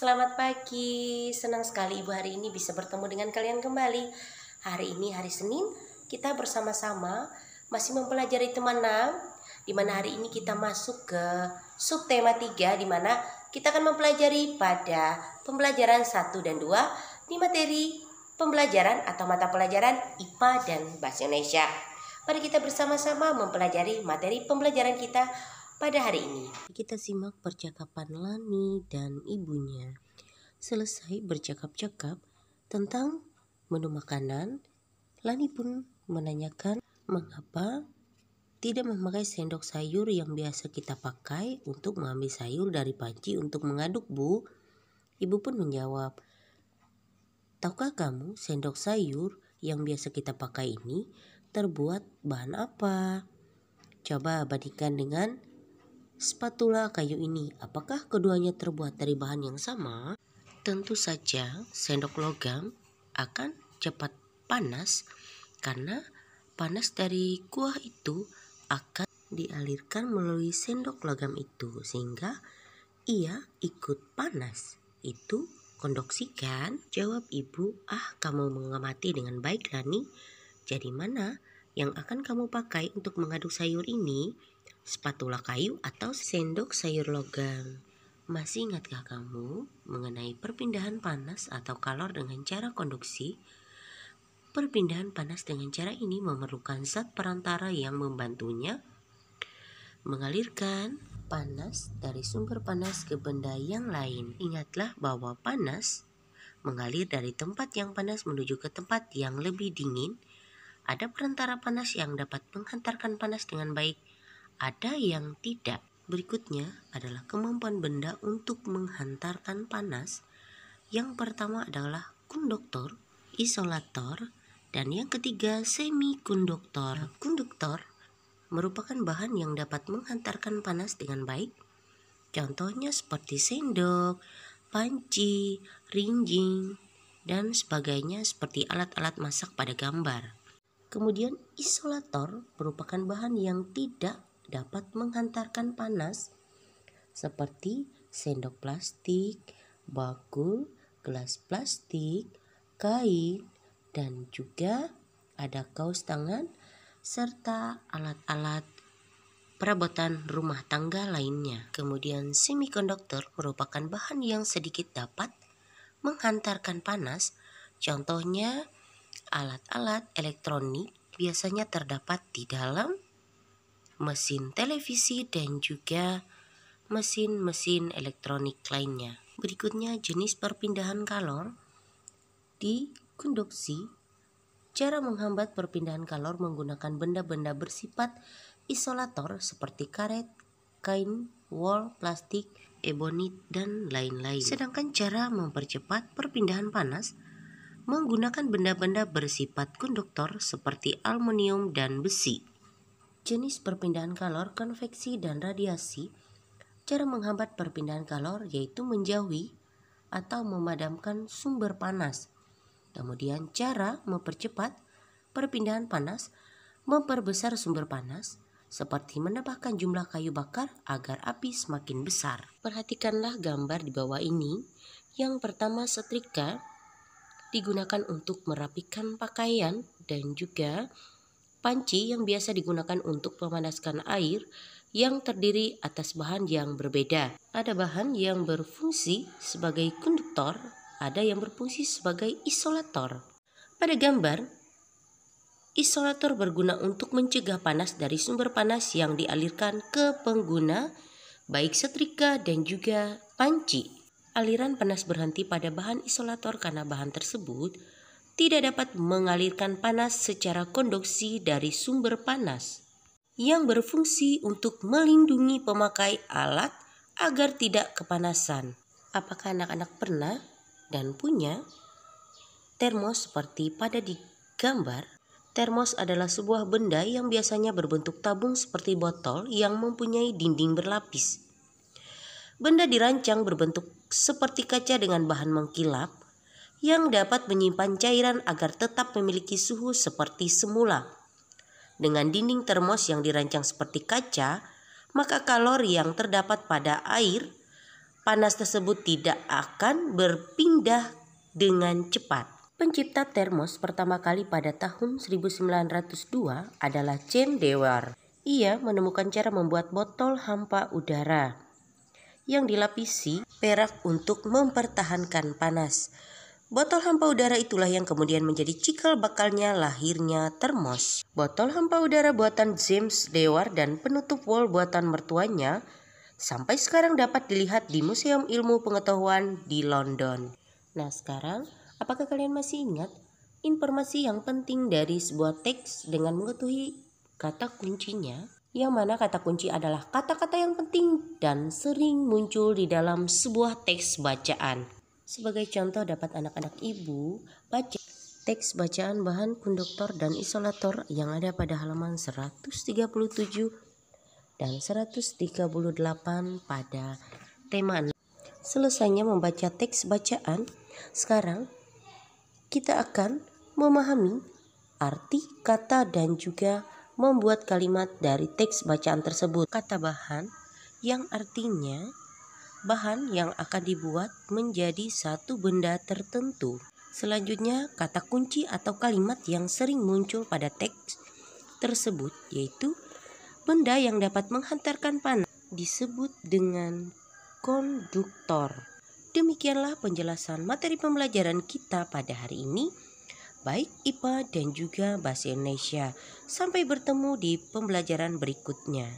Selamat pagi, senang sekali Ibu hari ini bisa bertemu dengan kalian kembali. Hari ini hari Senin, kita bersama-sama masih mempelajari tema 6, di mana hari ini kita masuk ke subtema 3, di mana kita akan mempelajari pada pembelajaran 1 dan 2 di materi pembelajaran atau mata pelajaran IPA dan Bahasa Indonesia. Mari kita bersama-sama mempelajari materi pembelajaran kita pada hari ini. Kita simak percakapan Lani dan ibunya. Selesai bercakap-cakap tentang menu makanan, Lani pun menanyakan mengapa tidak memakai sendok sayur yang biasa kita pakai untuk mengambil sayur dari panci untuk mengaduk, Bu. Ibu pun menjawab, tahukah kamu sendok sayur yang biasa kita pakai ini terbuat bahan apa? Coba bandingkan dengan spatula kayu ini. Apakah keduanya terbuat dari bahan yang sama? Tentu saja sendok logam akan cepat panas karena panas dari kuah itu akan dialirkan melalui sendok logam itu sehingga ia ikut panas. Itu konduksi kan? Jawab ibu. Kamu mengamati dengan baik, Lani. Jadi mana yang akan kamu pakai untuk mengaduk sayur ini? Spatula kayu atau sendok sayur logam? Masih ingatkah kamu mengenai perpindahan panas atau kalor dengan cara konduksi? Perpindahan panas dengan cara ini memerlukan zat perantara yang membantunya mengalirkan panas dari sumber panas ke benda yang lain. Ingatlah bahwa panas mengalir dari tempat yang panas menuju ke tempat yang lebih dingin. Ada perantara panas yang dapat menghantarkan panas dengan baik, ada yang tidak. Berikutnya adalah kemampuan benda untuk menghantarkan panas. Yang pertama adalah konduktor, isolator, dan yang ketiga semikonduktor. Konduktor merupakan bahan yang dapat menghantarkan panas dengan baik. Contohnya seperti sendok, panci, rinjing, dan sebagainya seperti alat-alat masak pada gambar. Kemudian isolator merupakan bahan yang tidak dapat menghantarkan panas seperti sendok plastik, bakul, gelas plastik, kain, dan juga ada kaos tangan serta alat-alat perabotan rumah tangga lainnya. Kemudian semikonduktor merupakan bahan yang sedikit dapat menghantarkan panas. Contohnya alat-alat elektronik biasanya terdapat di dalam mesin televisi dan juga mesin-mesin elektronik lainnya. Berikutnya jenis perpindahan kalor di konduksi. Cara menghambat perpindahan kalor menggunakan benda-benda bersifat isolator seperti karet, kain, wol, plastik, ebonit, dan lain-lain. Sedangkan cara mempercepat perpindahan panas menggunakan benda-benda bersifat konduktor seperti aluminium dan besi. Jenis perpindahan kalor, konveksi, dan radiasi. Cara menghambat perpindahan kalor yaitu menjauhi atau memadamkan sumber panas. Kemudian cara mempercepat perpindahan panas, memperbesar sumber panas, seperti menambahkan jumlah kayu bakar agar api semakin besar. Perhatikanlah gambar di bawah ini. Yang pertama setrika digunakan untuk merapikan pakaian dan juga panci yang biasa digunakan untuk memanaskan air yang terdiri atas bahan yang berbeda. Ada bahan yang berfungsi sebagai konduktor, ada yang berfungsi sebagai isolator. Pada gambar, isolator berguna untuk mencegah panas dari sumber panas yang dialirkan ke pengguna, baik setrika dan juga panci. Aliran panas berhenti pada bahan isolator karena bahan tersebut tidak dapat mengalirkan panas secara konduksi dari sumber panas yang berfungsi untuk melindungi pemakai alat agar tidak kepanasan. Apakah anak-anak pernah dan punya termos seperti pada di gambar? Termos adalah sebuah benda yang biasanya berbentuk tabung seperti botol yang mempunyai dinding berlapis. Benda dirancang berbentuk seperti kaca dengan bahan mengkilap yang dapat menyimpan cairan agar tetap memiliki suhu seperti semula. Dengan dinding termos yang dirancang seperti kaca, maka kalori yang terdapat pada air panas tersebut tidak akan berpindah dengan cepat. Pencipta termos pertama kali pada tahun 1902 adalah James Dewar. Ia menemukan cara membuat botol hampa udara yang dilapisi perak untuk mempertahankan panas. Botol hampa udara itulah yang kemudian menjadi cikal bakalnya lahirnya termos. Botol hampa udara buatan James Dewar dan penutup wol buatan mertuanya sampai sekarang dapat dilihat di Museum Ilmu Pengetahuan di London. Nah sekarang, apakah kalian masih ingat informasi yang penting dari sebuah teks dengan mengetahui kata kuncinya? Yang mana kata kunci adalah kata-kata yang penting dan sering muncul di dalam sebuah teks bacaan. Sebagai contoh dapat anak-anak ibu baca teks bacaan bahan konduktor dan isolator yang ada pada halaman 137 dan 138 pada tema 6. Selesainya membaca teks bacaan, sekarang kita akan memahami arti kata dan juga membuat kalimat dari teks bacaan tersebut. Kata bahan yang artinya bahan yang akan dibuat menjadi satu benda tertentu. Selanjutnya kata kunci atau kalimat yang sering muncul pada teks tersebut yaitu benda yang dapat menghantarkan panas disebut dengan konduktor. Demikianlah penjelasan materi pembelajaran kita pada hari ini, baik IPA dan juga Bahasa Indonesia. Sampai bertemu di pembelajaran berikutnya.